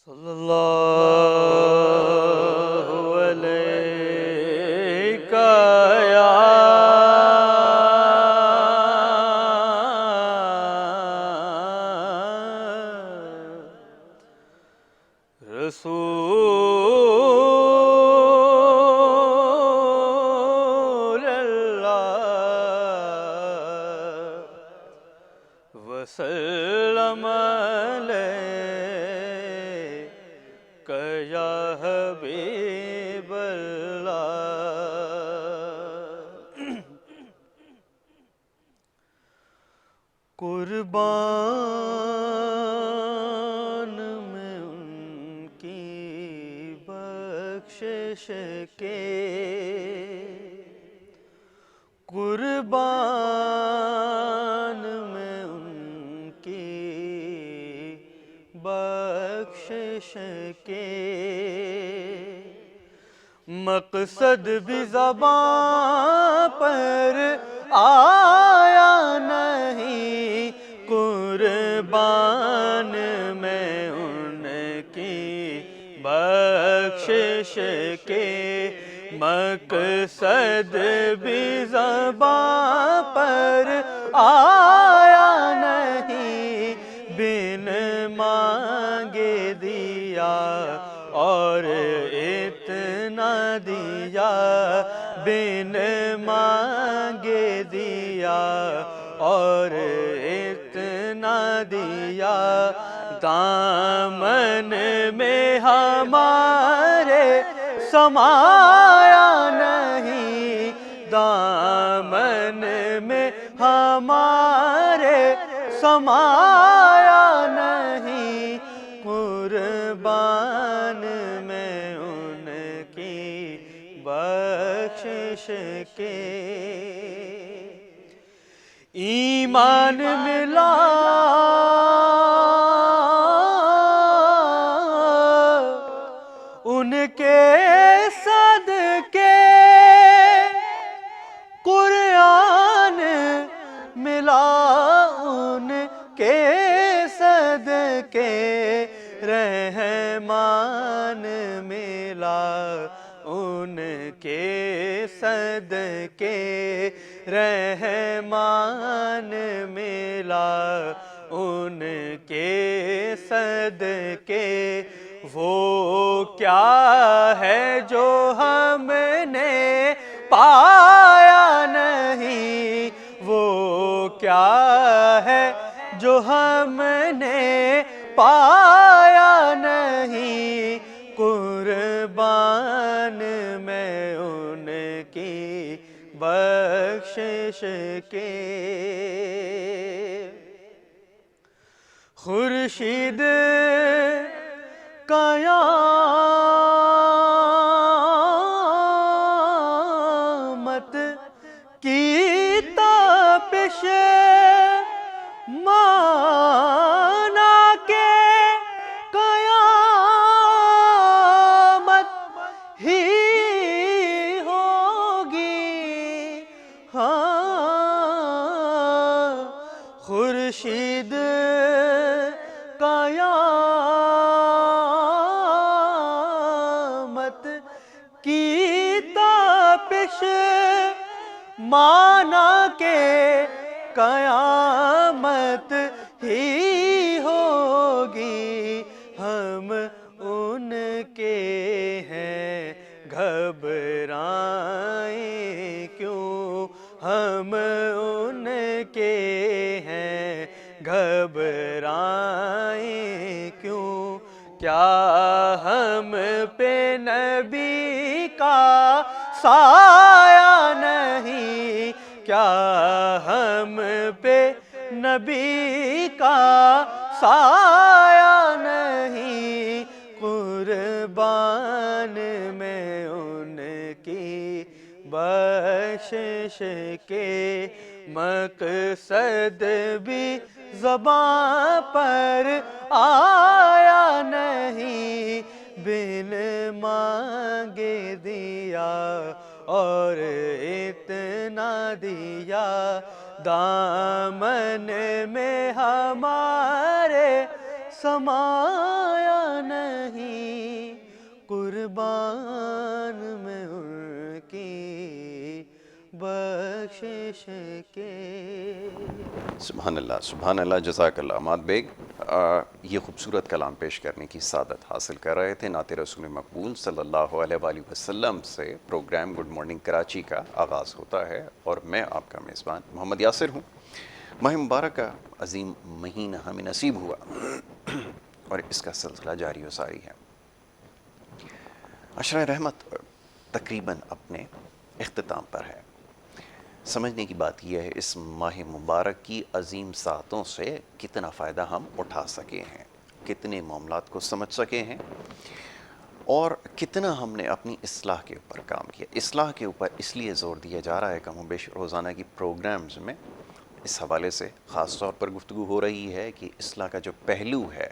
صلی اللہ علیہ یا رسول اللہ وسلم علیک یا حبیب اللہ۔ قربان میں ان کی بخشش کے، قربان میں ان کی بخشش کے، مقصد بھی زبان پر آیا نہیں، قربان میں ان کی بخشش کے، مقصد بھی زبان پر آیا نہیں، بن مانگے دیا اور اتنا دیا، بن مانگے دیا اور اتنا دیا، دامن میں ہمارے سمایا نہیں، دامن میں ہمارے سمایا نہیں، قربان میں ان کی بخشش کے، ایمان ملا ان کے صدقے، قرآن ملا ان کے صدقے، رحمان ملا ان کے صدقے، رحمان ملا ان کے صدقے، وہ کیا ہے جو ہم نے پایا نہیں، وہ کیا ہے جو ہم نے پایا نہیں، قربان میں ان کی بخشش کے، خورشید قیامت کی تابش مانا کے، قیامت ہی ہوگی، ہاں خورشید قیامت کی تابش مانا کے، قیامت ہی ہوگی، ہم ان کے ہیں گھبرائیں کیوں، ہم ان کے ہیں گھبرائیں کیوں، کیا ہم پہ نبی کا سایہ نہیں، کیا ہم پہ نبی کا سایہ نہیں، قربان میں ان کی بخشش کے، مقصد بھی زبان پر آیا نہیں، بن مانگے دیا اور اتنا دیا، دامن میں ہمارے سمایا نہیں قربان میں ان کی بخشش کے. سبحان اللہ، جزاک اللہ. عماد بیگ یہ خوبصورت کلام پیش کرنے کی سعادت حاصل کر رہے تھے. نعت رسول مقبول صلی اللہ علیہ وآلہ وسلم سے پروگرام گڈ مارننگ کراچی کا آغاز ہوتا ہے اور میں آپ کا میزبان محمد یاسر ہوں. ماہ مبارک کا عظیم مہینہ ہمیں نصیب ہوا اور اس کا سلسلہ جاری و ساری ہے. عشرہ رحمت تقریباً اپنے اختتام پر ہے. سمجھنے کی بات یہ ہے اس ماہ مبارک کی عظیم ساعتوں سے کتنا فائدہ ہم اٹھا سکے ہیں، کتنے معاملات کو سمجھ سکے ہیں اور کتنا ہم نے اپنی اصلاح کے اوپر کام کیا. اصلاح کے اوپر اس لیے زور دیا جا رہا ہے کم و بیش روزانہ کی پروگرامز میں اس حوالے سے خاص طور پر گفتگو ہو رہی ہے کہ اصلاح کا جو پہلو ہے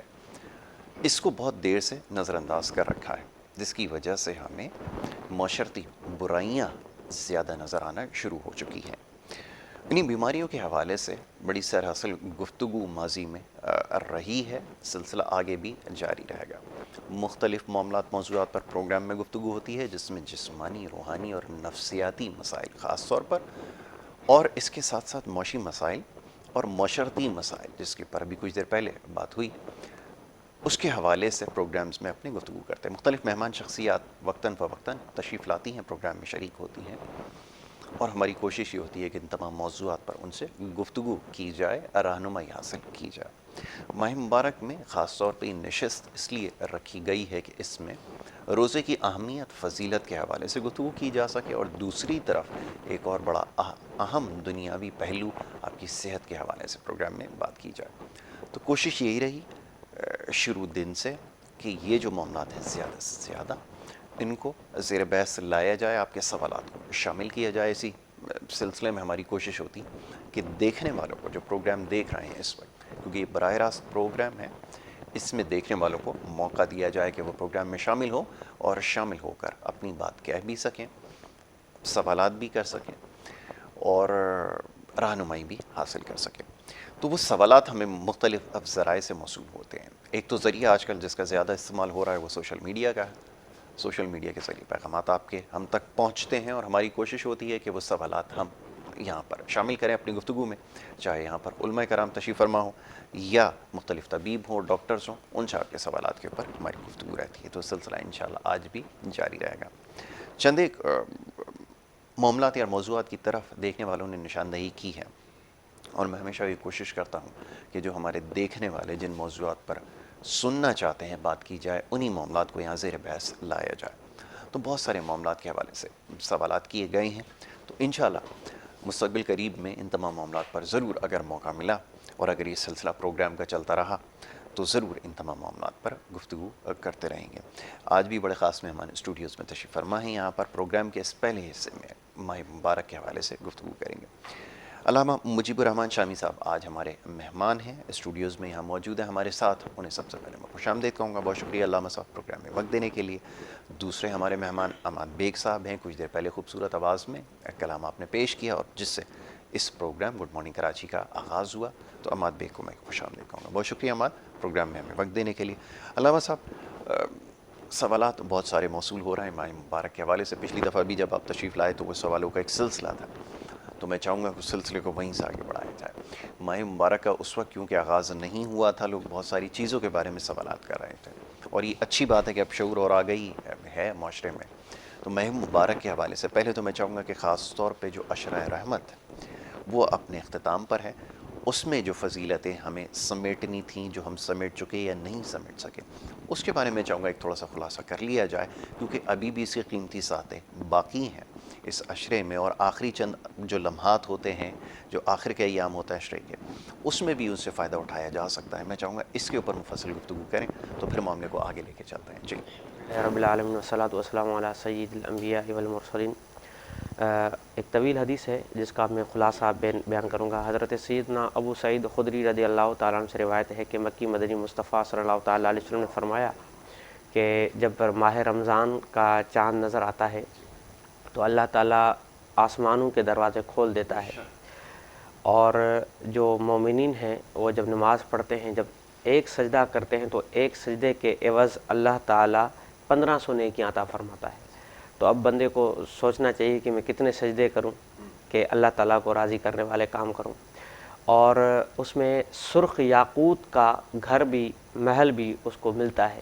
اس کو بہت دیر سے نظر انداز کر رکھا ہے، جس کی وجہ سے ہمیں معاشرتی برائیاں زیادہ نظر آنا شروع ہو چکی ہیں. انہی بیماریوں کے حوالے سے بڑی سرحاصل گفتگو ماضی میں رہی ہے، سلسلہ آگے بھی جاری رہے گا. مختلف معاملات موضوعات پر پروگرام میں گفتگو ہوتی ہے، جس میں جسمانی، روحانی اور نفسیاتی مسائل خاص طور پر، اور اس کے ساتھ ساتھ معاشی مسائل اور معاشرتی مسائل جس کے پر ابھی کچھ دیر پہلے بات ہوئی، اس کے حوالے سے پروگرامز میں اپنی گفتگو کرتے ہیں. مختلف مہمان شخصیات وقتاً فوقتاً تشریف لاتی ہیں، پروگرام میں شریک ہوتی ہیں اور ہماری کوشش یہ ہوتی ہے کہ ان تمام موضوعات پر ان سے گفتگو کی جائے، رہنمائی حاصل کی جائے. ماہ مبارک میں خاص طور پہ یہ نشست اس لیے رکھی گئی ہے کہ اس میں روزے کی اہمیت، فضیلت کے حوالے سے گفتگو کی جا سکے اور دوسری طرف ایک اور بڑا اہم دنیاوی پہلو آپ کی صحت کے حوالے سے پروگرام میں بات کی جائے. تو کوشش یہی رہی شروع دن سے کہ یہ جو معاملات ہیں زیادہ سے زیادہ ان کو زیر بحث لایا جائے، آپ کے سوالات کو شامل کیا جائے. اسی سلسلے میں ہماری کوشش ہوتی کہ دیکھنے والوں کو، جو پروگرام دیکھ رہے ہیں اس وقت، کیونکہ یہ براہ راست پروگرام ہے، اس میں دیکھنے والوں کو موقع دیا جائے کہ وہ پروگرام میں شامل ہو اور شامل ہو کر اپنی بات کہہ بھی سکیں، سوالات بھی کر سکیں اور رہنمائی بھی حاصل کر سکیں. تو وہ سوالات ہمیں مختلف ذرائع سے موصول ہوتے ہیں. ایک تو ذریعہ آج کل جس کا زیادہ استعمال ہو رہا ہے وہ سوشل میڈیا کا ہے. سوشل میڈیا کے ذریعے پیغامات آپ کے ہم تک پہنچتے ہیں اور ہماری کوشش ہوتی ہے کہ وہ سوالات ہم یہاں پر شامل کریں اپنی گفتگو میں، چاہے یہاں پر علماء کرام تشریف فرما ہوں یا مختلف طبیب ہوں، ڈاکٹرز ہوں، ان سے آپ کے سوالات کے اوپر ہماری گفتگو رہتی ہے. تو سلسلہ انشاءاللہ آج بھی جاری رہے گا. چند ایک معاملات یا موضوعات کی طرف دیکھنے والوں نے نشاندہی کی ہے اور میں ہمیشہ یہ کوشش کرتا ہوں کہ جو ہمارے دیکھنے والے جن موضوعات پر سننا چاہتے ہیں بات کی جائے، انہی معاملات کو یہاں زیر بحث لایا جائے. تو بہت سارے معاملات کے حوالے سے سوالات کیے گئے ہیں، تو انشاءاللہ مستقبل قریب میں ان تمام معاملات پر ضرور اگر موقع ملا اور اگر یہ سلسلہ پروگرام کا چلتا رہا تو ضرور ان تمام معاملات پر گفتگو کرتے رہیں گے. آج بھی بڑے خاص مہمان اسٹوڈیوز میں تشریف فرما ہیں. یہاں پر پروگرام کے اس پہلے حصے میں ماہ مبارک کے حوالے سے گفتگو کریں گے. علامہ مجیب الرحمان شامی صاحب آج ہمارے مہمان ہیں، اسٹوڈیوز میں یہاں موجود ہیں ہمارے ساتھ. انہیں سب سے پہلے میں خوش آمدید کہوں گا. بہت شکریہ علامہ صاحب پروگرام میں وقت دینے کے لیے. دوسرے ہمارے مہمان عماد بیگ صاحب ہیں. کچھ دیر پہلے خوبصورت آواز میں کلام آپ نے پیش کیا اور جس سے اس پروگرام گڈ مارننگ کراچی کا آغاز ہوا، تو عماد بیگ کو میں خوش آمدید کہوں گا. بہت شکریہ عماد پروگرام میں ہمیں وقت دینے کے لیے. علامہ صاحب سوالات بہت سارے موصول ہو رہے ہیں ماہ مبارک کے حوالے سے. پچھلی دفعہ بھی جب آپ تشریف لائے تو وہ سوالوں کا ایک سلسلہ تھا، تو میں چاہوں گا کہ اس سلسلے کو وہیں سے آگے بڑھایا جائے. ماہ مبارک کا اس وقت کیونکہ آغاز نہیں ہوا تھا، لوگ بہت ساری چیزوں کے بارے میں سوالات کر رہے تھے اور یہ اچھی بات ہے کہ اب شعور اور آگہی ہے معاشرے میں. تو ماہ مبارک کے حوالے سے پہلے تو میں چاہوں گا کہ خاص طور پہ جو عشرہ رحمت وہ اپنے اختتام پر ہے، اس میں جو فضیلتیں ہمیں سمیٹنی تھیں، جو ہم سمیٹ چکے یا نہیں سمیٹ سکے، اس کے بارے میں چاہوں گا ایک تھوڑا سا خلاصہ کر لیا جائے، کیونکہ ابھی بھی اس کی قیمتی ساعتیں باقی ہیں اس عشرے میں، اور آخری چند جو لمحات ہوتے ہیں، جو آخر کے ایام ہوتا ہے عشرے کے، اس میں بھی ان سے فائدہ اٹھایا جا سکتا ہے. میں چاہوں گا اس کے اوپر مفصل گفتگو کریں تو پھر معاملے کو آگے لے کے چلتے ہیں. جی رب العالمین والصلاۃ والسلام علی سید الانبیاء والمرسلین. ایک طویل حدیث ہے جس کا میں خلاصہ بیان کروں گا. حضرت سیدنا ابو سعید خدری رضی اللہ تعالیٰ عنہ سے روایت ہے کہ مکی مدنی مصطفیٰ صلی اللہ تعالیٰ علیہ وسلم نے فرمایا کہ جب ماہ رمضان کا چاند نظر آتا ہے تو اللہ تعالیٰ آسمانوں کے دروازے کھول دیتا ہے، اور جو مومنین ہیں وہ جب نماز پڑھتے ہیں، جب ایک سجدہ کرتے ہیں تو ایک سجدے کے عوض اللہ تعالیٰ 1500 نیکیاں عطا فرماتا ہے. تو اب بندے کو سوچنا چاہیے کہ میں کتنے سجدے کروں کہ اللہ تعالیٰ کو راضی کرنے والے کام کروں. اور اس میں سرخ یاقوت کا گھر بھی، محل بھی اس کو ملتا ہے.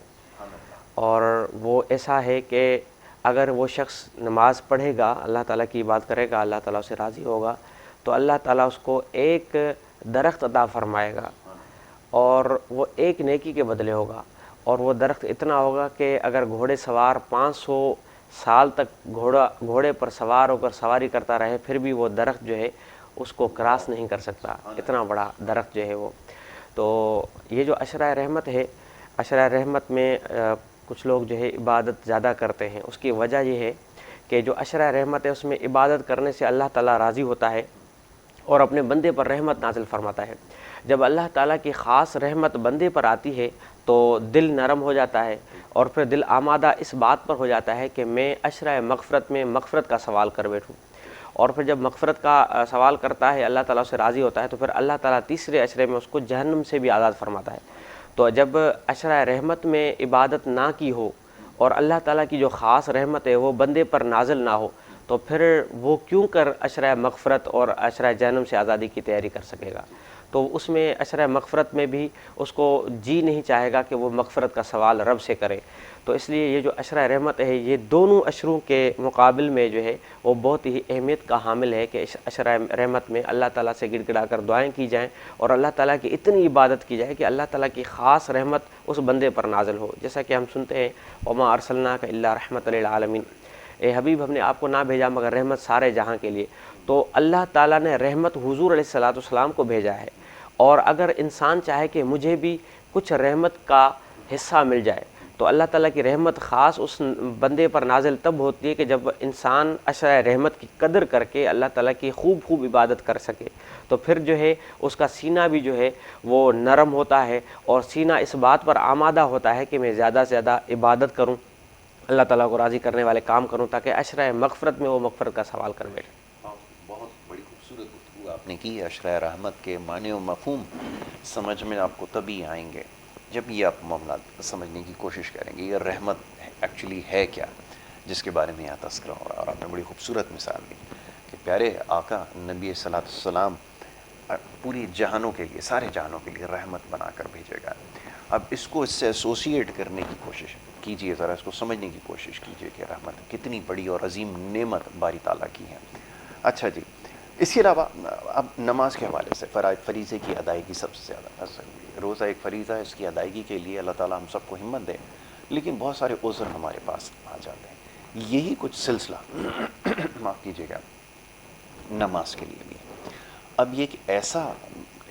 اور وہ ایسا ہے کہ اگر وہ شخص نماز پڑھے گا، اللہ تعالیٰ کی عبادت کرے گا، اللہ تعالیٰ سے راضی ہوگا، تو اللہ تعالیٰ اس کو ایک درخت عطا فرمائے گا اور وہ ایک نیکی کے بدلے ہوگا. اور وہ درخت اتنا ہوگا کہ اگر گھوڑے سوار 500 سال تک گھوڑے پر سوار ہو کر سواری کرتا رہے پھر بھی وہ درخت جو ہے اس کو کراس نہیں کر سکتا، اتنا بڑا درخت جو ہے وہ. تو یہ جو عشرۂ رحمت ہے، عشرۂ رحمت میں کچھ لوگ جو ہے عبادت زیادہ کرتے ہیں. اس کی وجہ یہ ہے کہ جو عشرۂ رحمت ہے اس میں عبادت کرنے سے اللہ تعالیٰ راضی ہوتا ہے اور اپنے بندے پر رحمت نازل فرماتا ہے. جب اللہ تعالیٰ کی خاص رحمت بندے پر آتی ہے تو دل نرم ہو جاتا ہے اور پھر دل آمادہ اس بات پر ہو جاتا ہے کہ میں عشرۂ مغفرت میں مغفرت کا سوال کر بیٹھوں. اور پھر جب مغفرت کا سوال کرتا ہے، اللہ تعالیٰ سے راضی ہوتا ہے، تو پھر اللہ تعالیٰ تیسرے عشرے میں اس کو جہنم سے بھی آزاد فرماتا ہے. تو جب عشرۂ رحمت میں عبادت نہ کی ہو اور اللہ تعالیٰ کی جو خاص رحمت ہے وہ بندے پر نازل نہ ہو تو پھر وہ کیوں کر عشرۂ مغفرت اور عشرۂ جہنم سے آزادی کی تیاری کر سکے گا. تو اس میں عشرۂ مغفرت میں بھی اس کو جی نہیں چاہے گا کہ وہ مغفرت کا سوال رب سے کرے. تو اس لیے یہ جو عشرۂ رحمت ہے یہ دونوں عشروں کے مقابل میں جو ہے وہ بہت ہی اہمیت کا حامل ہے کہ عشرۂ رحمت میں اللہ تعالیٰ سے گڑ گڑا کر دعائیں کی جائیں اور اللہ تعالیٰ کی اتنی عبادت کی جائے کہ اللہ تعالیٰ کی خاص رحمت اس بندے پر نازل ہو. جیسا کہ ہم سنتے ہیں وما ارسلناک الا رحمۃ للعالمین، اے حبیب ہم نے آپ کو نہ بھیجا مگر رحمت سارے جہاں کے لیے. تو اللہ تعالیٰ نے رحمت حضور علیہ الصلاۃ والسلام کو بھیجا ہے. اور اگر انسان چاہے کہ مجھے بھی کچھ رحمت کا حصہ مل جائے تو اللہ تعالیٰ کی رحمت خاص اس بندے پر نازل تب ہوتی ہے کہ جب انسان عشرۂ رحمت کی قدر کر کے اللہ تعالیٰ کی خوب عبادت کر سکے. تو پھر جو ہے اس کا سینہ بھی جو ہے وہ نرم ہوتا ہے اور سینہ اس بات پر آمادہ ہوتا ہے کہ میں زیادہ سے زیادہ عبادت کروں، اللہ تعالیٰ کو راضی کرنے والے کام کروں تاکہ عشرۂ مغفرت میں وہ مغفرت کا سوال کر بیٹھے. بہت بڑی خوبصورت گفتگو آپ نے کی. عشرۂ رحمت کے معنی و مفہوم سمجھ میں آپ کو تبھی آئیں گے جب یہ آپ معاملات سمجھنے کی کوشش کریں گے یہ رحمت ایکچولی ہے کیا، جس کے بارے میں یہاں تذکرہ ہو رہا ہے. اور آپ نے بڑی خوبصورت مثال دی کہ پیارے آقا نبی صلی اللہ علیہ وسلم پوری جہانوں کے لیے، سارے جہانوں کے لیے رحمت بنا کر بھیجے گا. اب اس کو اس سے ایسوسیٹ کرنے کی کوشش کیجئے، ذرا اس کو سمجھنے کی کوشش کیجئے کہ رحمت کتنی بڑی اور عظیم نعمت باری تعالیٰ کی ہے. اچھا جی، اس کے علاوہ اب نماز کے حوالے سے فریضے کی ادائیگی سب سے زیادہ ضروری ہے. روزہ ایک فریضہ ہے، اس کی ادائیگی کے لیے اللہ تعالیٰ ہم سب کو ہمت دے، لیکن بہت سارے عذر ہمارے پاس آ جاتے ہیں. یہی کچھ سلسلہ معاف کیجیے گا نماز کے لیے بھی. اب یہ ایک ایسا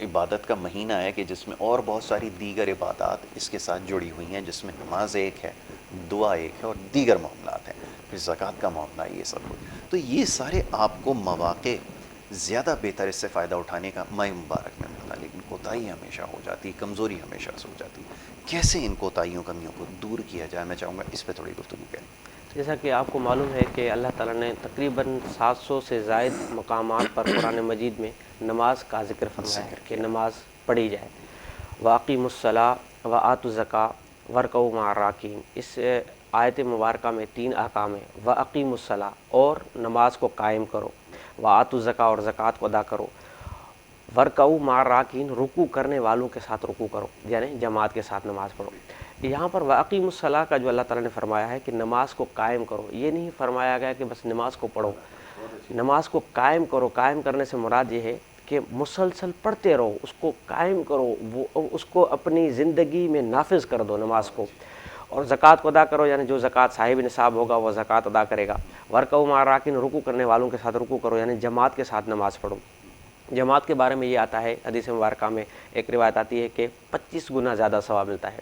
عبادت کا مہینہ ہے کہ جس میں اور بہت ساری دیگر عبادات اس کے ساتھ جڑی ہوئی ہیں، جس میں نماز ایک ہے، دعا ایک ہے اور دیگر معاملات ہیں، پھر زکوٰۃ کا معاملہ ہے، یہ سب کچھ. تو یہ سارے آپ کو مواقع زیادہ بہتر اس سے فائدہ اٹھانے کا ماہ مبارک میں ملتا، لیکن کوتاہی ہمیشہ ہو جاتی، کمزوری ہمیشہ سے ہو جاتی. کیسے ان کوتاہیوں کمیوں کو دور کیا جائے، میں چاہوں گا اس پہ تھوڑی گفتگو کریں. جیسا کہ آپ کو معلوم ہے کہ اللہ تعالیٰ نے تقریباً 700 سے زائد مقامات پر قرآن مجید میں نماز کا ذکر فرمایا ہے کہ نماز پڑھی جائے. وَأَقِیمُوا الصَّلَاةَ وَآتُوا الزَّکَاةَ وَارْکَعُوا مَعَ الرَّاکِعِینَ. اس آیت مبارکہ میں 3 احکام ہیں. وَأَقِیمُوا الصَّلَاةَ اور نماز کو قائم کرو، وَآتُوا الزَّکَاةَ اور زکوٰۃ کو ادا کرو، وَارْکَعُوا مَعَ الرَّاکِعِینَ رکوع کرنے والوں کے ساتھ رکوع کرو، یعنی جماعت کے ساتھ نماز پڑھو. یہاں پر وَأَقِیمُوا الصَّلَاةَ کا جو اللہ تعالیٰ نے فرمایا ہے کہ نماز کو قائم کرو، یہ نہیں فرمایا گیا کہ بس نماز کو پڑھو، نماز کو قائم کرو. قائم کرنے سے مراد یہ ہے کہ مسلسل پڑھتے رہو، اس کو قائم کرو، وہ اس کو اپنی زندگی میں نافذ کر دو نماز کو. اور زکوٰۃ کو ادا کرو، یعنی جو زکوٰۃ صاحب نصاب ہوگا وہ زکوٰۃ ادا کرے گا. وَارْکَعُوا مَعَ الرَّاکِعِینَ رکوع کرنے والوں کے ساتھ رکوع کرو، یعنی جماعت کے ساتھ نماز پڑھو. جماعت کے بارے میں یہ آتا ہے حدیث مبارکہ میں، ایک روایت آتی ہے کہ 25 گنا زیادہ ثواب ملتا ہے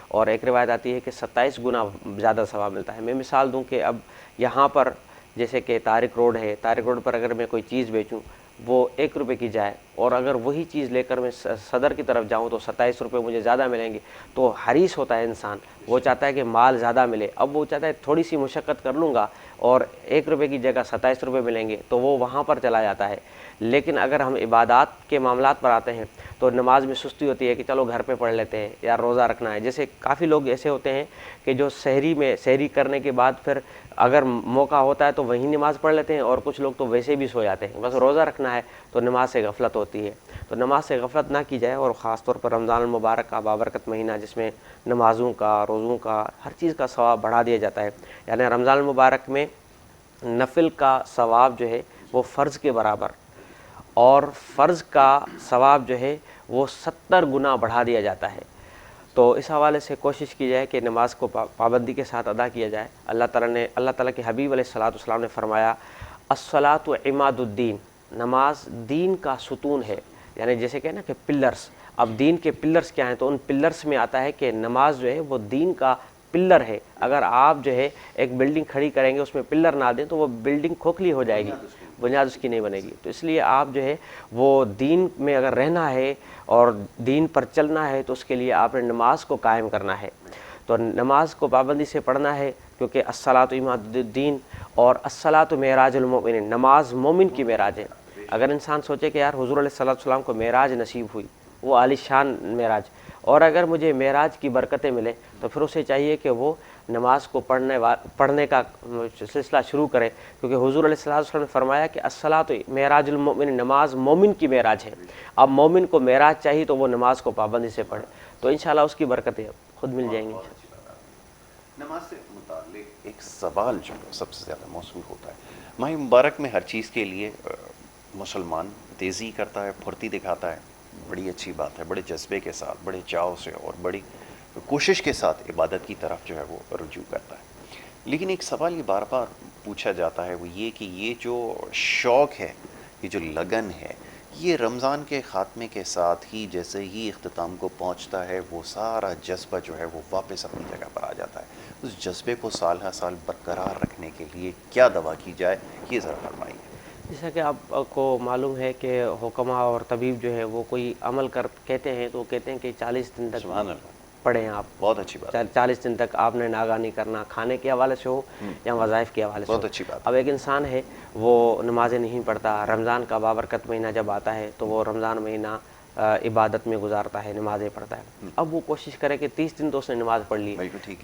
اور ایک روایت آتی ہے کہ 27 گنا زیادہ ثواب ملتا ہے. میں مثال دوں کہ اب یہاں پر جیسے کہ طارق روڈ ہے، طارق روڈ پر اگر میں کوئی چیز بیچوں وہ 1 روپے کی جائے اور اگر وہی چیز لے کر میں صدر کی طرف جاؤں تو 27 روپے مجھے زیادہ ملیں گے، تو حریص ہوتا ہے انسان، وہ چاہتا ہے کہ مال زیادہ ملے. اب وہ چاہتا ہے تھوڑی سی مشقت کر لوں گا اور 1 روپے کی جگہ 27 روپے ملیں گے، تو وہ وہاں پر چلا جاتا ہے. لیکن اگر ہم عبادات کے معاملات پر آتے ہیں تو نماز میں سستی ہوتی ہے کہ چلو گھر پہ پڑھ لیتے ہیں یا روزہ رکھنا ہے. جیسے کافی لوگ ایسے ہوتے ہیں کہ جو سحری کرنے کے بعد پھر اگر موقع ہوتا ہے تو وہیں نماز پڑھ لیتے ہیں، اور کچھ لوگ تو ویسے بھی سو جاتے ہیں، بس روزہ رکھنا ہے تو نماز سے غفلت ہوتی ہے. تو نماز سے غفلت نہ کی جائے، اور خاص طور پر رمضان المبارک کا بابرکت مہینہ جس میں نمازوں کا، روزوں کا، ہر چیز کا ثواب بڑھا دیا جاتا ہے. یعنی رمضان المبارک میں نفل کا ثواب جو ہے وہ فرض کے برابر، اور فرض کا ثواب جو ہے وہ 70 گنا بڑھا دیا جاتا ہے. تو اس حوالے سے کوشش کی جائے کہ نماز کو پابندی کے ساتھ ادا کیا جائے. اللہ تعالیٰ کے حبیب علیہ الصلاۃ والسلام نے فرمایا الصلاۃ عماد الدین، نماز دین کا ستون ہے. یعنی جیسے کہ نا کہ پلرز، اب دین کے پلرز کیا ہیں، تو ان پلرز میں آتا ہے کہ نماز جو ہے وہ دین کا پلر ہے. اگر آپ جو ہے ایک بلڈنگ کھڑی کریں گے اس میں پلر نہ دیں تو وہ بلڈنگ کھوکھلی ہو جائے گی، بنیاد اس کی نہیں بنے گی. تو اس لیے آپ جو ہے وہ دین میں اگر رہنا ہے اور دین پر چلنا ہے تو اس کے لیے آپ نے نماز کو قائم کرنا ہے. تو نماز کو پابندی سے پڑھنا ہے، کیونکہ الصلاۃ عماد الدین اور الصلاۃ معراج المؤمنین، نماز مومن کی معراج ہے. اگر انسان سوچے کہ یار حضور علیہ الصلاۃ والسلام کو معراج نصیب ہوئی، وہ عالی شان معراج، اور اگر مجھے معراج کی برکتیں ملیں تو پھر اسے چاہیے کہ وہ نماز کو پڑھنے کا سلسلہ شروع کرے، کیونکہ حضور علیہ الصلوۃ والسلام نے فرمایا کہ الصلاۃ معراج المؤمن، نماز مومن کی معراج ہے. اب مومن کو معراج چاہیے تو وہ نماز کو پابندی سے پڑھے، تو انشاءاللہ اس کی برکتیں خود مل جائیں گی. نماز سے متعلق ایک سوال جو سب سے زیادہ موصول ہوتا ہے، ماہ مبارک میں ہر چیز کے لیے مسلمان تیزی کرتا ہے، پھرتی دکھاتا ہے، بڑی اچھی بات ہے، بڑے جذبے کے ساتھ، بڑے چاؤ سے اور بڑی کوشش کے ساتھ عبادت کی طرف جو ہے وہ رجوع کرتا ہے. لیکن ایک سوال یہ بار بار پوچھا جاتا ہے، وہ یہ کہ یہ جو شوق ہے، یہ جو لگن ہے، یہ رمضان کے خاتمے کے ساتھ ہی جیسے ہی اختتام کو پہنچتا ہے وہ سارا جذبہ جو ہے وہ واپس اپنی جگہ پر آ جاتا ہے. اس جذبے کو سال ہر سال برقرار رکھنے کے لیے کیا دوا کی جائے، یہ ذرا فرمائیے. جیسا کہ آپ کو معلوم ہے کہ حکماء اور طبیب جو ہے وہ کوئی عمل کہتے ہیں تو کہتے ہیں کہ 40 دن تک سبحان اللہ، پڑھیں آپ. بہت اچھی بات. 40 دن تک آپ نے ناگاہ نہیں کرنا، کھانے کے حوالے سے ہو یا وظائف کے حوالے سے ہو. بہت اچھی بات. اب ایک انسان ہے وہ نمازیں نہیں پڑھتا، رمضان کا بابرکت مہینہ جب آتا ہے تو وہ رمضان مہینہ عبادت میں گزارتا ہے، نمازیں پڑھتا ہے. اب وہ کوشش کرے کہ 30 دن تو اس نے نماز پڑھ لی،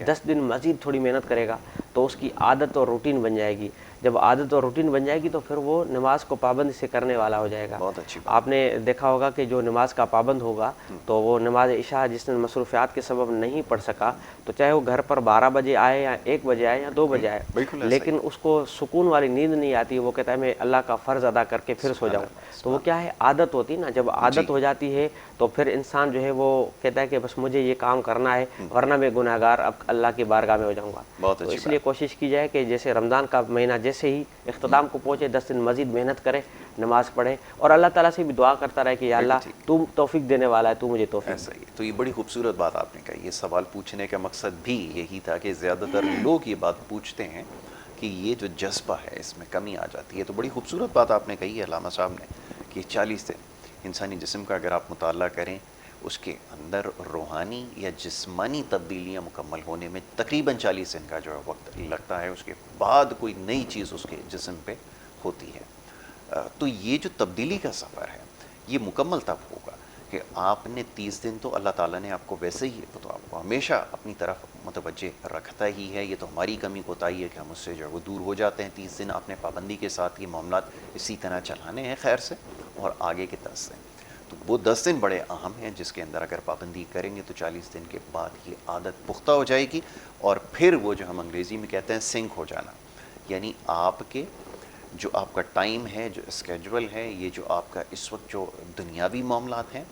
10 دن مزید تھوڑی محنت کرے گا تو اس کی عادت اور روٹین بن جائے گی. جب عادت اور روٹین بن جائے گی تو پھر وہ نماز کو پابندی سے کرنے والا ہو جائے گا. بہت اچھی بات. آپ نے دیکھا ہوگا کہ جو نماز کا پابند ہوگا تو وہ نماز عشاء جس نے مصروفیات کے سبب نہیں پڑھ سکا، تو چاہے وہ گھر پر 12 بجے آئے یا 1 بجے آئے یا 2 بجے آئے، لیکن اس کو سکون والی نیند نہیں آتی. وہ کہتا ہے میں اللہ کا فرض ادا کر کے پھر سو جاؤں. تو وہ کیا ہے، عادت ہوتی نا. جب عادت ہو جاتی ہے تو پھر انسان جو ہے وہ کہتا ہے کہ بس مجھے یہ کام کرنا ہے ورنہ میں گناہ گار اب اللہ کی بارگاہ میں ہو جاؤں گا. تو اس لیے کوشش کی جائے کہ جیسے رمضان کا مہینہ جیسے ہی اختتام کو پہنچے 10 دن مزید محنت کرے، نماز پڑھے، اور اللہ تعالیٰ سے بھی دعا کرتا رہے کہ یا اللہ تو توفیق دینے والا ہے، تو مجھے توفیق. ایسا ہی. تو یہ بڑی خوبصورت بات آپ نے کہی. یہ سوال پوچھنے کا مقصد بھی یہی تھا کہ زیادہ تر لوگ یہ بات پوچھتے ہیں کہ یہ جو جذبہ ہے اس میں کمی آ جاتی ہے. تو بڑی خوبصورت بات آپ نے کہی ہے علامہ صاحب نے کہ 40 دن انسانی جسم کا اگر آپ مطالعہ کریں، اس کے اندر روحانی یا جسمانی تبدیلیاں مکمل ہونے میں تقریباً 40 دن کا جو ہے وقت لگتا ہے. اس کے بعد کوئی نئی چیز اس کے جسم پہ ہوتی ہے. تو یہ جو تبدیلی کا سفر ہے یہ مکمل تب ہوگا کہ آپ نے 30 دن تو اللہ تعالیٰ نے آپ کو ویسے ہی تو آپ کو ہمیشہ اپنی طرف متوجہ رکھتا ہی ہے. یہ تو ہماری کمی کوتاہی ہے کہ ہم اس سے جو ہے وہ دور ہو جاتے ہیں. 30 دن آپ نے پابندی کے ساتھ یہ معاملات اسی طرح چلانے ہیں خیر سے، اور آگے کے 10 دن تو وہ 10 دن بڑے اہم ہیں جس کے اندر اگر پابندی کریں گے تو 40 دن کے بعد یہ عادت پختہ ہو جائے گی. اور پھر وہ جو ہم انگریزی میں کہتے ہیں سنک ہو جانا، یعنی آپ کے جو آپ کا ٹائم ہے، جو اسکیجول ہے، یہ جو آپ کا اس وقت جو دنیاوی معاملات ہیں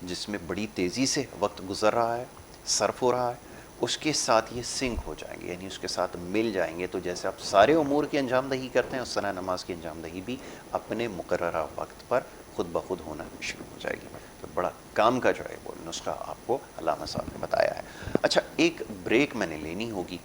جس میں بڑی تیزی سے وقت گزر رہا ہے، صرف ہو رہا ہے، اس کے ساتھ یہ سنک ہو جائیں گے، یعنی اس کے ساتھ مل جائیں گے. تو جیسے آپ سارے امور کی انجام دہی کرتے ہیں اس طرح نماز کی انجام دہی بھی اپنے مقررہ وقت پر خود بخود ہونا شروع ہو جائے گی. تو بڑا کام کا جو ہے وہ نسخہ آپ کو علامہ صاحب نے بتایا ہے. اچھا، ایک بریک میں نے لینی ہوگی،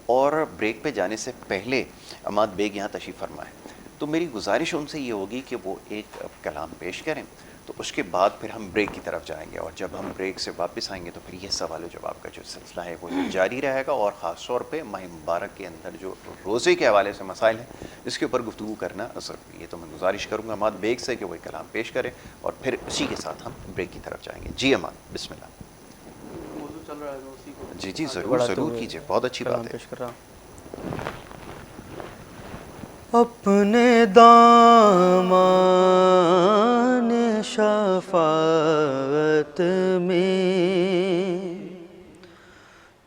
اور بریک پہ جانے سے پہلے عماد بیگ یہاں تشریف فرما ہے، تو میری گزارش ان سے یہ ہوگی کہ وہ ایک کلام پیش کریں تو اس کے بعد پھر ہم بریک کی طرف جائیں گے، اور جب ہم بریک سے واپس آئیں گے تو پھر یہ سوال و جواب کا جو سلسلہ ہے وہ جاری رہے گا، اور خاص طور پہ ماہ مبارک کے اندر جو روزے کے حوالے سے مسائل ہیں اس کے اوپر گفتگو کرنا ضروری ہے۔ تو میں گزارش کروں گا اماد بیگ سے کہ وہ کلام پیش کرے، اور پھر اسی کے ساتھ ہم بریک کی طرف جائیں گے۔ جی اماد، بسم اللہ۔ موضوع چل رہا ہے میں اسی کو جی جی ضرور ضرور کیجیے، بہت اچھی کلام بات ہے۔ پیش کر رہا ہوں۔ اپنے دامان شفاعت میں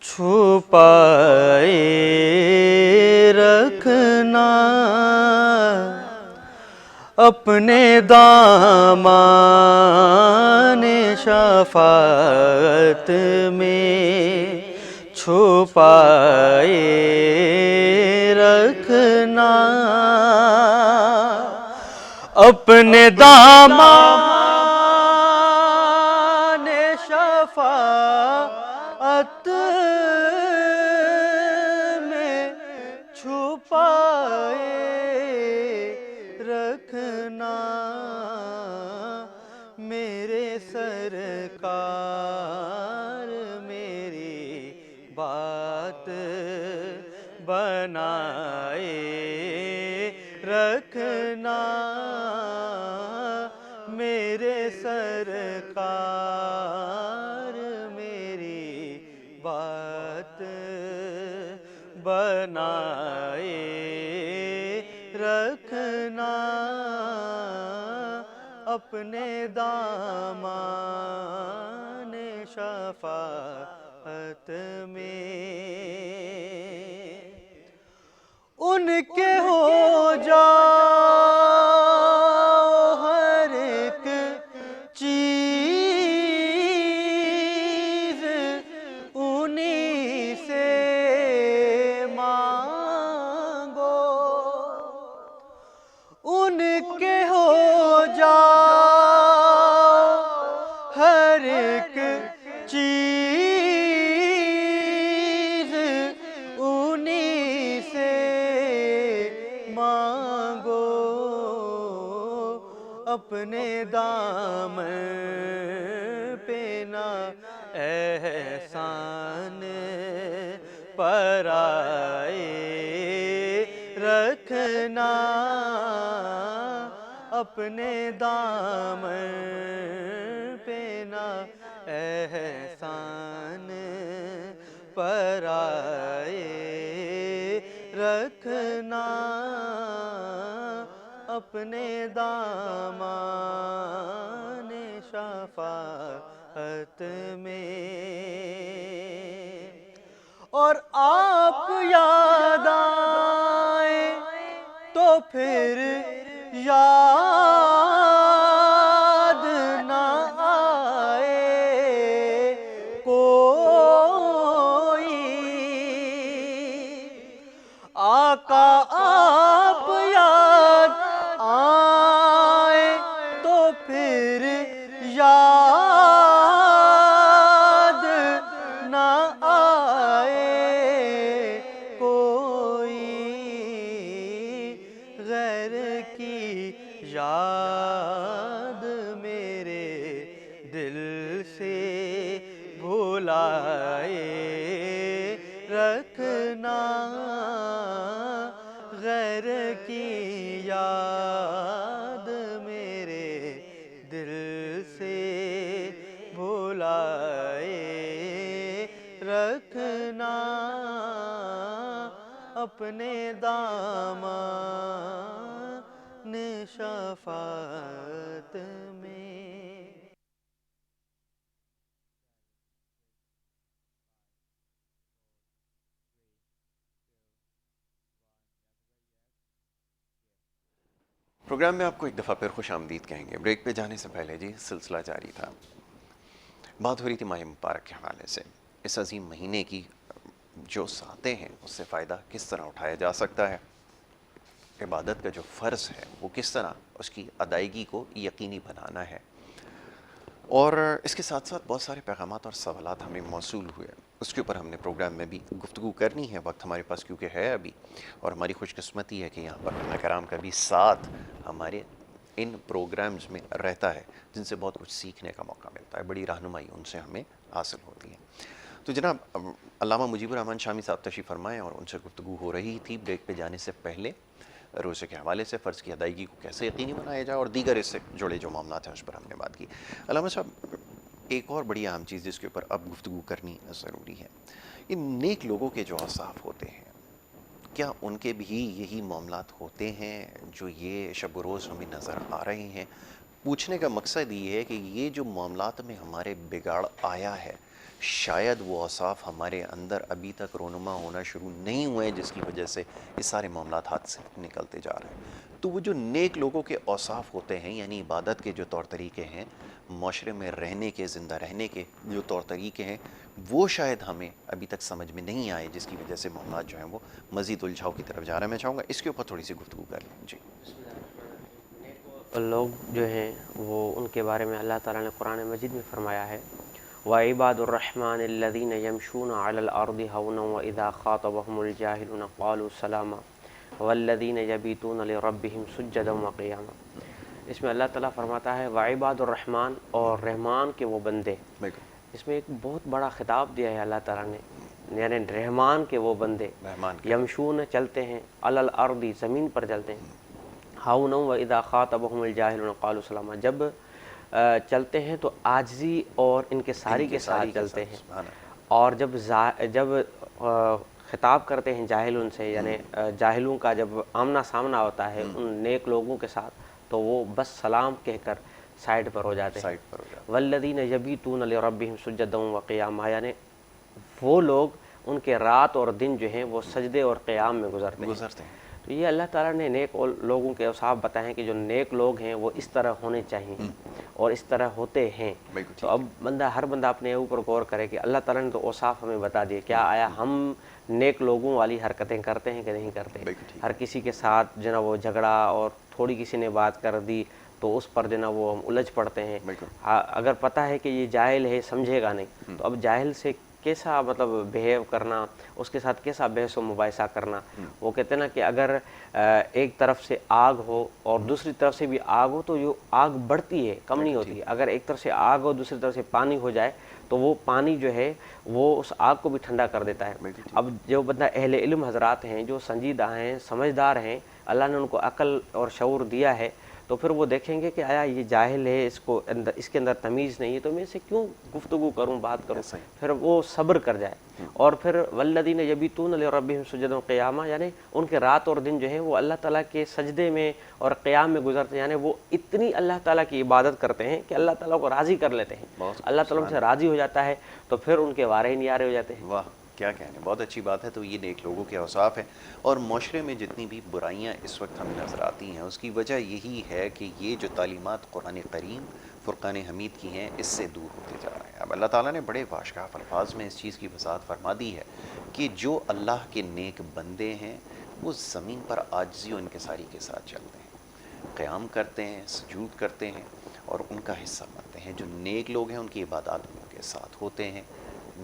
چھپائے رکھنا، اپنے دامان شفاعت میں چھپائے رکھنا، اپنے دامان شفاعت میں چھپائے رکھنا، میرے سرکار میری بات بنائے رکھنا، میرے سرکار میری بات بنائے رکھنا، اپنے دامان شفاعت میں ان کے ہو جاؤ ہر ایک چیز، انہی سے مانگو، ان کے ہو جاؤ ہر ایک چیز، انہی سے مانگو، اپنے دامن پہ نہ احسان پرائے رکھنا، اپنے دامن پہ نہ احسان پرائے رکھنا، اپنے دامان شفاعت میں، اور آپ یاد آئیں تو پھر یاد نہ آئے کوئی، آقا آپ یاد آئیں تو پھر یاد نہ آئے کوئی، غیر کی یاد میرے دل سے بھلائے رکھنا، غیر کی یاد میرے دل سے بھلائے رکھنا، اپنے دامان شفاعت میں۔ پروگرام میں آپ کو ایک دفعہ پھر خوش آمدید کہیں گے۔ بریک پہ جانے سے پہلے جی سلسلہ جاری تھا، بات ہو رہی تھی ماہ مبارک کے حوالے سے، اس عظیم مہینے کی جو ساتیں ہیں اس سے فائدہ کس طرح اٹھایا جا سکتا ہے، عبادت کا جو فرض ہے وہ کس طرح اس کی ادائیگی کو یقینی بنانا ہے، اور اس کے ساتھ ساتھ بہت سارے پیغامات اور سوالات ہمیں موصول ہوئے، اس کے اوپر ہم نے پروگرام میں بھی گفتگو کرنی ہے، وقت ہمارے پاس کیونکہ ہے ابھی، اور ہماری خوش قسمتی ہے کہ یہاں پر علماء کرام کا بھی ساتھ ہمارے ان پروگرامز میں رہتا ہے جن سے بہت کچھ سیکھنے کا موقع ملتا ہے، بڑی رہنمائی ان سے ہمیں حاصل ہوتی ہے۔ تو جناب علامہ مجیب الرحمن شامی صاحب تشریف فرمائیں، اور ان سے گفتگو ہو رہی تھی بریک پہ جانے سے پہلے روزے کے حوالے سے فرض کی ادائیگی کو کیسے یقینی بنایا جائے، اور دیگر اس سے جڑے جو معاملات ہیں اس پر ہم نے بات کی۔ علامہ صاحب ایک اور بڑی اہم چیز جس کے اوپر اب گفتگو کرنی ضروری ہے، ان نیک لوگوں کے جو اوصاف ہوتے ہیں، کیا ان کے بھی یہی معاملات ہوتے ہیں جو یہ شب و روز ہمیں نظر آ رہے ہیں؟ پوچھنے کا مقصد یہ ہے کہ یہ جو معاملات میں ہمارے بگاڑ آیا ہے، شاید وہ اوصاف ہمارے اندر ابھی تک رونما ہونا شروع نہیں ہوئے ہیں، جس کی وجہ سے یہ سارے معاملات ہاتھ سے نکلتے جا رہے ہیں۔ تو وہ جو نیک لوگوں کے اوصاف ہوتے ہیں، یعنی عبادت کے جو طور طریقے ہیں، معاشرے میں رہنے کے، زندہ رہنے کے جو طور طریقے ہیں، وہ شاید ہمیں ابھی تک سمجھ میں نہیں آئے، جس کی وجہ سے معاملات جو ہیں وہ مزید الجھاؤ کی طرف جا رہے ہیں۔ میں چاہوں گا اس کے اوپر تھوڑی سی گفتگو کر لیں۔ جی لوگ جو ہیں وہ ان کے بارے میں اللہ تعالیٰ نے قرآن مجید میں فرمایا ہے، وَعِبَادُ الرَّحْمَنِ الَّذِينَ يَمْشُونَ عَلَى الْأَرْضِ هَوْنًا وَإِذَا خَاطَبَهُمُ الْجَاهِلُونَ قَالُوا سَلَامًا وَالَّذِينَ يَبِيتُونَ لِرَبِّهِمْ سُجَّدًا وَقِيَامًا۔ اس میں اللہ تعالیٰ فرماتا ہے وَعِبَادُ الرحمن، اور رحمان کے وہ بندے۔ اس میں ایک بہت بڑا خطاب دیا ہے اللہ تعالیٰ نے، یعنی رحمان کے وہ بندے، یمشون چلتے ہیں، علی الارض زمین پر چلتے ہیں، ہاؤنا واذا خاطبهم الجاہلون قالوا سلاما، جب چلتے ہیں تو عاجزی اور انکساری کے ساتھ چلتے ہیں، اور جب خطاب کرتے ہیں جاہل ان سے، یعنی جاہلوں کا جب آمنا سامنا ہوتا ہے ان نیک لوگوں کے ساتھ، تو وہ بس سلام کہہ کر سائڈ پر ہو جاتے ہیں۔ والذین یبیتون لربہم سجدا وقیاما، یعنی وہ لوگ ان کے رات اور دن جو ہیں وہ سجدے اور قیام میں گزرتے ہیں۔ تو یہ اللہ تعالیٰ نے نیک لوگوں کے اوصاف بتائے ہیں کہ جو نیک لوگ ہیں وہ اس طرح ہونے چاہیے اور اس طرح ہوتے ہیں۔ تو اب ہر بندہ اپنے اوپر غور کرے کہ اللہ تعالیٰ نے تو اوصاف ہمیں بتا دیے، کیا آیا ہم نیک لوگوں والی حرکتیں کرتے ہیں کہ نہیں کرتے؟ ہر کسی کے ساتھ جو نا وہ جھگڑا، اور تھوڑی کسی نے بات کر دی تو اس پر جو نا وہ ہم الجھ پڑتے ہیں۔ اگر پتہ ہے کہ یہ جاہل ہے، سمجھے گا نہیں، تو اب جاہل سے کیسا مطلب بیہیو کرنا، اس کے ساتھ کیسا بحث و مباحثہ کرنا۔ وہ کہتے ہیں نا کہ اگر ایک طرف سے آگ ہو اور دوسری طرف سے بھی آگ ہو تو یہ آگ بڑھتی ہے، کم نہیں ہوتی ہے۔ اگر ایک طرف سے آگ ہو دوسری طرف سے پانی ہو جائے تو وہ پانی جو ہے وہ اس آگ کو بھی ٹھنڈا کر دیتا ہے۔ اب جو بندہ اہل علم حضرات ہیں، جو سنجیدہ ہیں، سمجھدار ہیں، اللہ نے ان کو عقل اور شعور دیا ہے، تو پھر وہ دیکھیں گے کہ آیا یہ جاہل ہے، اس کے اندر تمیز نہیں ہے، تو میں اسے کیوں گفتگو کروں، بات کروں، پھر وہ صبر کر جائے۔ اور پھر والذین یبیتون لربہم سجدا وقیاما، یعنی ان کے رات اور دن جو ہیں وہ اللہ تعالیٰ کے سجدے میں اور قیام میں گزرتے ہیں، یعنی وہ اتنی اللہ تعالیٰ کی عبادت کرتے ہیں کہ اللہ تعالیٰ کو راضی کر لیتے ہیں۔ اللہ تعالیٰ سے راضی ہو جاتا ہے تو پھر ان کے وارے نیارے ہو جاتے ہیں۔ واہ کیا کہنے، بہت اچھی بات ہے۔ تو یہ نیک لوگوں کے اوصاف ہیں، اور معاشرے میں جتنی بھی برائیاں اس وقت ہمیں نظر آتی ہیں اس کی وجہ یہی ہے کہ یہ جو تعلیمات قرآن کریم فرقان حمید کی ہیں اس سے دور ہوتے جا رہے ہیں۔ اب اللہ تعالیٰ نے بڑے باشگاہ الفاظ میں اس چیز کی وضاحت فرما دی ہے کہ جو اللہ کے نیک بندے ہیں وہ زمین پر عاجزی و انکساری کے ساتھ چلتے ہیں، قیام کرتے ہیں، سجود کرتے ہیں اور ان کا حصہ بنتے ہیں۔ جو نیک لوگ ہیں ان کی عبادات ان کے ساتھ ہوتے ہیں،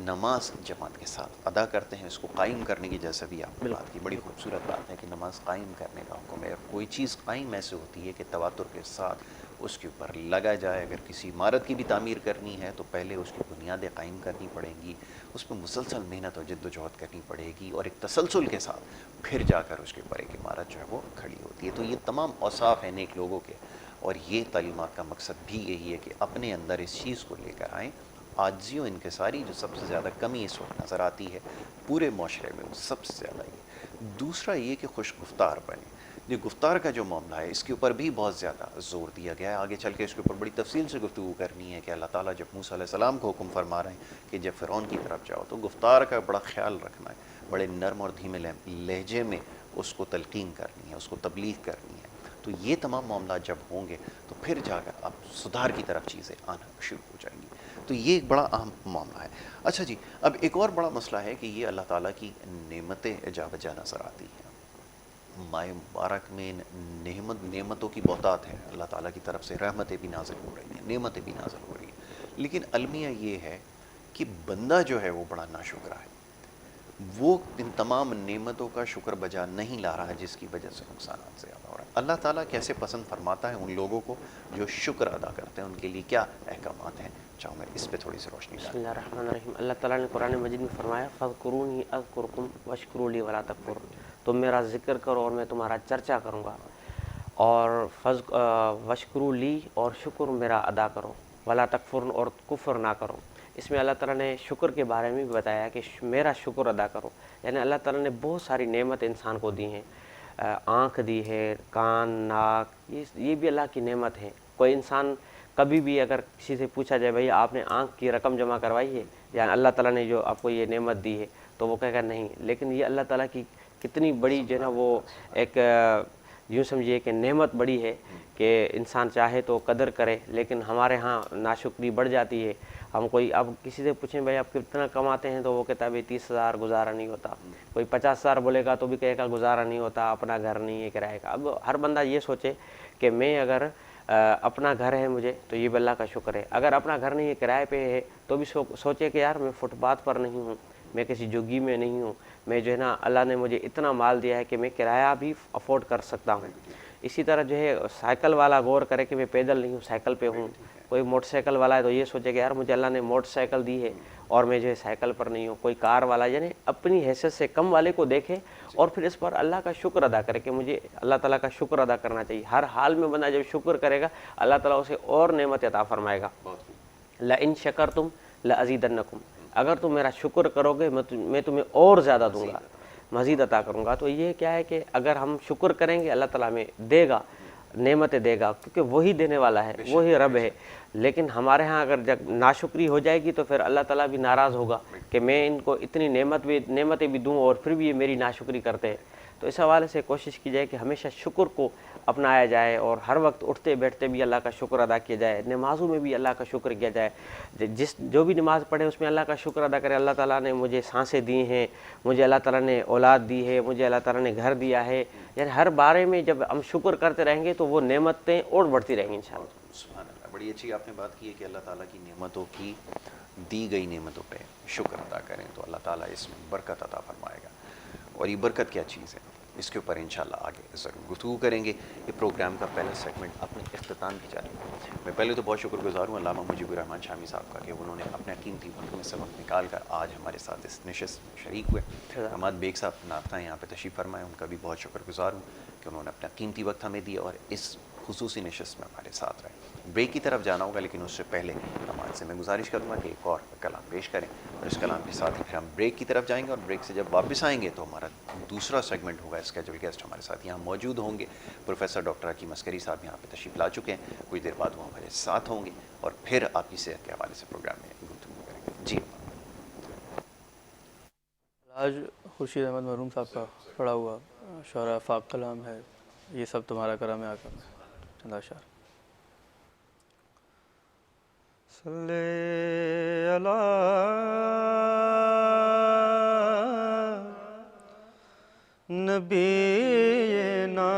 نماز جماعت کے ساتھ ادا کرتے ہیں، اس کو قائم کرنے کی، جیسا بھی آپ نے بات کی، بڑی خوبصورت بات ہے کہ نماز قائم کرنے کا حکم ہے۔ کوئی چیز قائم ایسے ہوتی ہے کہ تواتر کے ساتھ اس کے اوپر لگا جائے۔ اگر کسی عمارت کی بھی تعمیر کرنی ہے تو پہلے اس کی بنیادیں قائم کرنی پڑیں گی، اس پہ مسلسل محنت اور جد و جہد کرنی پڑے گی، اور ایک تسلسل کے ساتھ پھر جا کر اس کے اوپر ایک عمارت جو ہے وہ کھڑی ہوتی ہے۔ تو یہ تمام اوصاف ہیں نیک لوگوں کے، اور یہ تعلیمات کا مقصد بھی یہی ہے کہ اپنے اندر اس چیز کو لے کر آئیں، عاجزی و انکساری جو سب سے زیادہ کمی اس وقت نظر آتی ہے پورے معاشرے میں، وہ سب سے زیادہ یہ۔ دوسرا یہ کہ خوش گفتار بنے۔ یہ گفتار کا جو معاملہ ہے اس کے اوپر بھی بہت زیادہ زور دیا گیا ہے۔ آگے چل کے اس کے اوپر بڑی تفصیل سے گفتگو کرنی ہے کہ اللہ تعالیٰ جب موسیٰ علیہ السلام کو حکم فرما رہے ہیں کہ جب فرعون کی طرف جاؤ تو گفتار کا بڑا خیال رکھنا ہے، بڑے نرم اور دھیمے لہجے میں اس کو تلقین کرنی ہے، اس کو تبلیغ کرنی ہے۔ تو یہ تمام معاملات جب ہوں گے تو پھر جا کر اب سدھار کی طرف چیزیں آنا شروع ہو جائیں گی۔ تو یہ ایک بڑا اہم معاملہ ہے۔ اچھا جی، اب ایک اور بڑا مسئلہ ہے کہ یہ اللہ تعالیٰ کی نعمتیں جا بجا نظر آتی ہیں۔ ماہ مبارک میں نعمتوں کی بہتات ہے، اللہ تعالیٰ کی طرف سے رحمتیں بھی نازل ہو رہی ہیں، نعمتیں بھی نازل ہو رہی ہیں، لیکن المیہ یہ ہے کہ بندہ جو ہے وہ بڑا ناشکرا ہے۔ وہ ان تمام نعمتوں کا شکر بجا نہیں لا رہا ہے جس کی وجہ سے نقصانات زیادہ ہو رہا ہے۔ اللہ تعالیٰ کیسے پسند فرماتا ہے ان لوگوں کو جو شکر ادا کرتے ہیں، ان کے لیے کیا احکامات ہیں، چاہوں میں اس پہ تھوڑی سی روشنی بسم ڈالوں۔ اللہ الرحمن الرحیم۔ اللہ تعالیٰ نے قرآن مجید میں فرمایا فَاذْكُرُونِی أَذْكُرْكُمْ وَاشْكُرُوا لِی وَلَا تَکْفُرُونِ، تم میرا ذکر کرو اور میں تمہارا چرچا کروں گا، اور وَاشْكُرُوا لِی اور شکر میرا ادا کرو، وَلَا تَکْفُرُونَ اور کفر نہ کرو۔ اس میں اللہ تعالیٰ نے شکر کے بارے میں بھی بتایا کہ میرا شکر ادا کرو، یعنی اللہ تعالیٰ نے بہت ساری نعمت انسان کو دی ہیں، آنکھ دی ہے، کان، ناک، یہ بھی اللہ کی نعمت ہے۔ کوئی انسان کبھی بھی اگر کسی سے پوچھا جائے بھائی آپ نے آنکھ کی رقم جمع کروائی ہے، یا اللہ تعالیٰ نے جو آپ کو یہ نعمت دی ہے، تو وہ کہے گا نہیں، لیکن یہ اللہ تعالیٰ کی کتنی بڑی جو ہے نا وہ ایک یوں سمجھیے کہ نعمت بڑی ہے کہ انسان چاہے تو قدر کرے، لیکن ہمارے ہاں ناشکری بڑھ جاتی ہے۔ ہم کوئی اب کسی سے پوچھیں بھائی آپ کتنا کماتے ہیں، تو وہ کہتا ہے بھائی 30,000 گزارا نہیں ہوتا، کوئی 50,000 بولے گا تو بھی کہے گا گزارا نہیں ہوتا، اپنا گھر نہیں ہے کرائے کا۔ اب ہر بندہ یہ سوچے کہ میں اگر اپنا گھر ہے مجھے تو یہ بھی اللہ کا شکر ہے، اگر اپنا گھر نہیں ہے کرائے پہ ہے تو بھی سوچے کہ یار میں فٹ پاتھ پر نہیں ہوں، میں کسی جھگی میں نہیں ہوں، میں جو ہے نا اللہ نے مجھے اتنا مال دیا ہے کہ میں کرایہ بھی افورڈ کر سکتا ہوں۔ اسی طرح جو ہے سائیکل والا غور کرے کہ میں پیدل نہیں ہوں، سائیکل پہ ہوں۔ کوئی موٹر سائیکل والا ہے تو یہ سوچے کہ یار مجھے اللہ نے موٹر سائیکل دی ہے اور میں جو ہے سائیکل پر نہیں ہوں۔ کوئی کار والا یعنی اپنی حیثیت سے کم والے کو دیکھے اور پھر اس پر اللہ کا شکر ادا کرے کہ مجھے اللہ تعالیٰ کا شکر ادا کرنا چاہیے۔ ہر حال میں بندہ جب شکر کرے گا اللہ تعالیٰ اسے اور نعمت عطا فرمائے گا۔ لَإِن شَكَرْتُمْ لَأَزِيدَنَّكُمْ، اگر تم میرا شکر کرو گے میں تمہیں اور زیادہ دوں گا، مزید عطا کروں گا۔ تو یہ کیا ہے کہ اگر ہم شکر کریں گے اللہ تعالیٰ ہمیں دے گا، نعمتیں دے گا، کیونکہ وہی دینے والا ہے، وہی رب ہے۔ لیکن ہمارے ہاں اگر جب ناشکری ہو جائے گی تو پھر اللہ تعالیٰ بھی ناراض ہوگا کہ میں ان کو اتنی نعمتیں بھی دوں اور پھر بھی یہ میری ناشکری کرتے ہیں۔ تو اس حوالے سے کوشش کی جائے کہ ہمیشہ شکر کو اپنایا جائے اور ہر وقت اٹھتے بیٹھتے بھی اللہ کا شکر ادا کیا جائے، نمازوں میں بھی اللہ کا شکر کیا جائے، جو بھی نماز پڑھے اس میں اللہ کا شکر ادا کرے۔ اللہ تعالیٰ نے مجھے سانسیں دی ہیں، مجھے اللہ تعالیٰ نے اولاد دی ہے، مجھے اللہ تعالیٰ نے گھر دیا ہے، یعنی ہر بارے میں جب ہم شکر کرتے رہیں گے تو وہ نعمتیں اور بڑھتی رہیں گی انشاءاللہ۔ سبحان اللہ، بڑی اچھی آپ نے بات کی ہے کہ اللہ تعالیٰ کی نعمتوں کی دی گئی نعمتوں پہ شکر ادا کریں تو اللہ تعالیٰ اس میں برکت عطا فرمائے گا۔ اور یہ برکت کیا چیز ہے اس کے اوپر انشاءاللہ آگے ضرور گفتگو کریں گے۔ یہ پروگرام کا پہلا سیگمنٹ اپنے اختتام کی جانب۔ میں پہلے تو بہت شکر گزار ہوں علامہ مجیب الرحمن شامی صاحب کا کہ انہوں نے اپنا قیمتی وقت میں سے وقت نکال کر آج ہمارے ساتھ اس نشست میں شریک ہوئے۔ حماد بیگ صاحب نابطہ یہاں پہ تشریف فرمائے، ان کا بھی بہت شکر گزار ہوں کہ انہوں نے اپنا قیمتی وقت ہمیں دیا اور اس خصوصی نشست میں ہمارے ساتھ رہے۔ بریک کی طرف جانا ہوگا لیکن اس سے پہلے حماد سے میں گزارش کروں گا کہ ایک اور کلام پیش کریں اور اس کلام کے ساتھ ہی پھر ہم بریک کی طرف جائیں گے، اور بریک سے جب واپس آئیں گے تو ہمارا دوسرا سیگمنٹ ہوگا۔ اسکیجول گیسٹ ہمارے ساتھ یہاں موجود ہوں گے، پروفیسر ڈاکٹر حکیم عسکری صاحب یہاں پہ تشریف لا چکے ہیں، کچھ دیر بعد وہ ہمارے ساتھ ہوں گے اور پھر آپ کی صحت کے حوالے سے پروگرام میں گفتگو کریں گے۔ جی آج خورشید احمد مرحوم صاحب کا پڑھا ہوا شعرا فاق کلام ہے، یہ سب تمہارا کرم ہے آقا، چند اشعار۔ صلی علی نبینا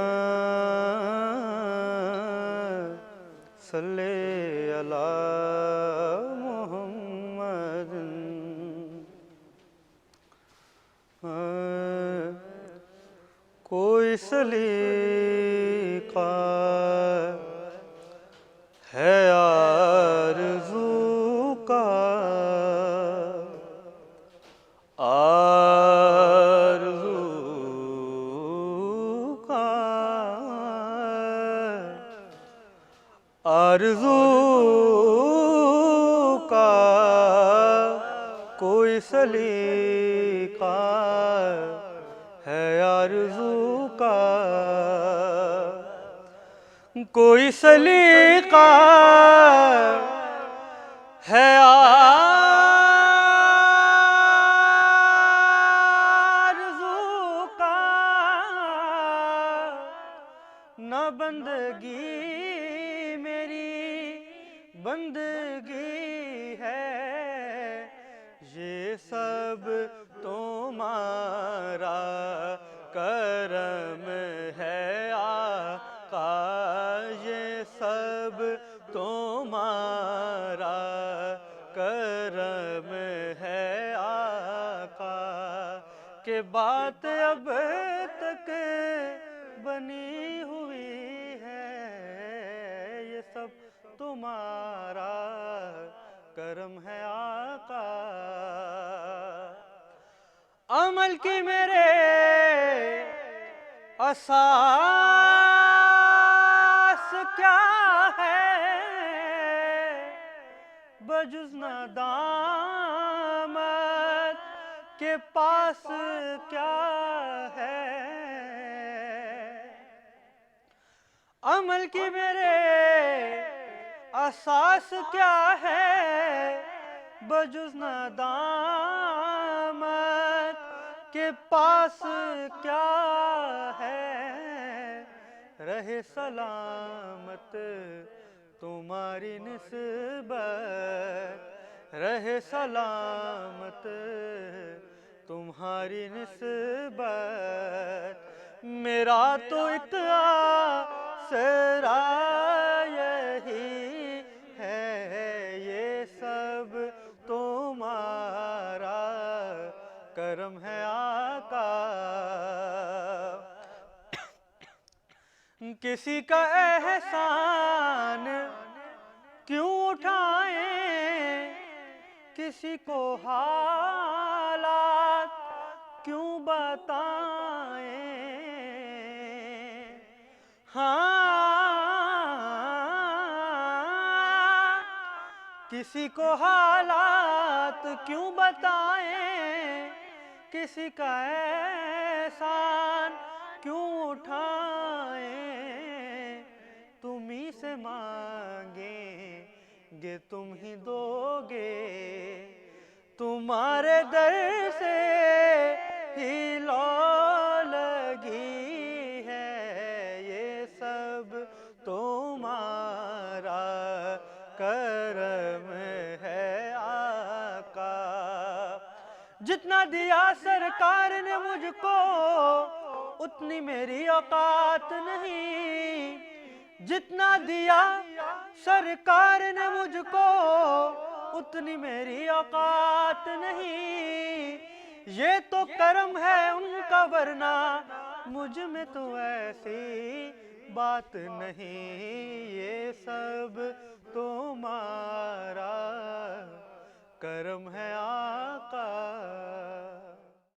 صلی علی محمد کوئی سلیقہ ہے آرزو کا، آرزو کا، آرزو کا کوئی سلیقہ ہے آرزو کا، کوئی سلیقہ ہے آرزو کا، نہ بندگی میری بندگی ہے، یہ سب تمہارا کرم ہے آقا، یہ سب تمہارا کرم یہ بات اب تک بنی ہوئی ہے، یہ سب تمہارا کرم ہے آقا۔ عمل کی میرے اساس کیا ہے، بجز ندامت کے پاس کیا ہے۔ عمل کی میرے اساس کیا ہے، بجز ندامت کے پاس کیا ہے۔ رہے سلامت تمہاری نسبت، رہے سلامت تمہاری نسبت، میرا تو ایک آسرا یہی ہے، یہ سب تمہارا کرم ہے آقا۔ کسی کا احسان کیوں اٹھائیں، کسی کو حالات کیوں بتائیں، کسی کو حالات کیوں بتائیں، کسی کا احسان کیوں اٹھائیں۔ تم ہی سے مانگیں گے تم ہی دو گے، تمہارے در سے ہی لو لگی ہے، یہ سب تمہارا کرم ہے آقا۔ جتنا دیا سرکار نے مجھ کو اتنی میری اوقات نہیں، جتنا دیا سرکار نے مجھ کو اتنی میری اوقات نہیں، یہ تو کرم ہے ان کا ورنہ مجھ میں تو ایسی بات نہیں، یہ سب تمہارا